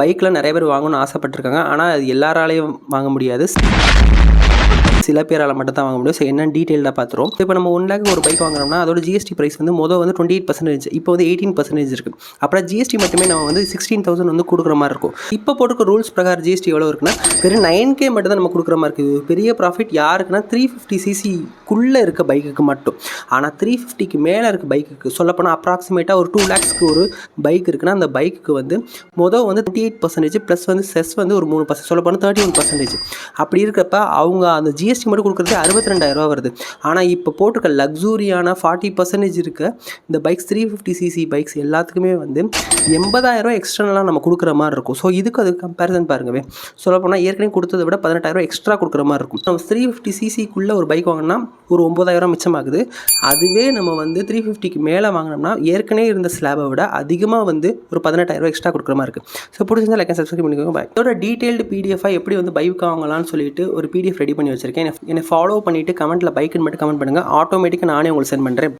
பைக்கில் நிறைய பேர் வாங்கணும்னு ஆசைப்பட்டிருக்காங்க. ஆனால் அது எல்லாராலையும் வாங்க முடியாது. சில பேரால் மட்டும் தான் வாங்க முடியும். ஸோ என்ன டீட்டெயிலாக பார்த்துருவோம். இப்போ நம்ம 1 லேக் ஒரு பைக் வாங்குறோம்னா அதோட ஜிஎஸ்டி ப்ரைஸ் வந்து 28% இப்போ வந்து 18% இருக்குது. அப்புறம் ஜிஎஸ்டி மட்டுமே நம்ம வந்து 16,000 வந்து கொடுக்குற மாதிரி இருக்கும். இப்போ போட்டுக்க ரூல்ஸ் பிரகாரம் ஜிஎஸ்டி எவ்வளோ இருக்குன்னா வெறும் 9K மட்டும் தான் நம்ம கொடுக்குற மாதிரி இருக்குது. பெரிய ப்ராஃபிட் யாருக்குன்னா 350cc இருக்க பைக்குக்கு மட்டும். ஆனால் 350க்கு மேலே இருக்க பைக்குக்கு சொல்லப்போனால் அப்ராக்சிமேட்டாக ஒரு 2 lakhsக்கு ஒரு பைக் இருக்குன்னா அந்த பைக்குக்கு வந்து வந்து 28% ப்ளஸ் வந்து செஸ் வந்து ஒரு 3%, சொல்லப்போனால் 31%. அப்படி இருக்கிறப்ப அவங்க அந்த ஜிஎஸ்டி மட்டும் கொடுக்குறது 62,000 வருது. ஆனால் இப்போ போட்டிருக்க லக்ஸூரியான 40% இருக்க இந்த பைக்ஸ் 350cc பைக்ஸ் எல்லாத்துக்குமே வந்து 80,000 எக்ஸ்ட்ரனலாக நம்ம கொடுக்குற மாதிரி இருக்கும். ஸோ இதுக்கு அது கம்பேரிசன் பாருங்கவே. சொல்லப்போனால் ஏற்கனவே கொடுத்ததை விட 18,000 எக்ஸ்ட்ரா கொடுக்குற மாதிரி இருக்கும். நம்ம 350cc ஒரு பைக் வாங்கினா ஒரு 9,000 மிச்சமாகுது. அதுவே நம்ம வந்து 350க்கு மேலே வாங்கினோம்னா ஏற்கனவே இருந்த ஸ்லாபை விட அதிகமாக வந்து ஒரு 18,000 எக்ஸ்ட்ரா கொடுக்குற மாதிரி இருக்குது. ஸோ பிடிச்சிருந்தா லைக் சப்ஸ்கிரைப் பண்ணிக்கோங்க. பாய். இதோட டீட்டெயில்டு பிடிஎஃபாக எப்படி வந்து பைக் வாங்கலாம்னு சொல்லிட்டு ஒரு பிடிஎஃப் ரெடி பண்ணி வச்சிருக்கேன். என்னை ஃபாலோ பண்ணிவிட்டு கமெண்ட்டில் பைக்குன்னு மட்டும் கமெண்ட் பண்ணுங்கள். ஆட்டோமேட்டிக்காக நானே உங்களுக்கு சென்ட் பண்ணுறேன்.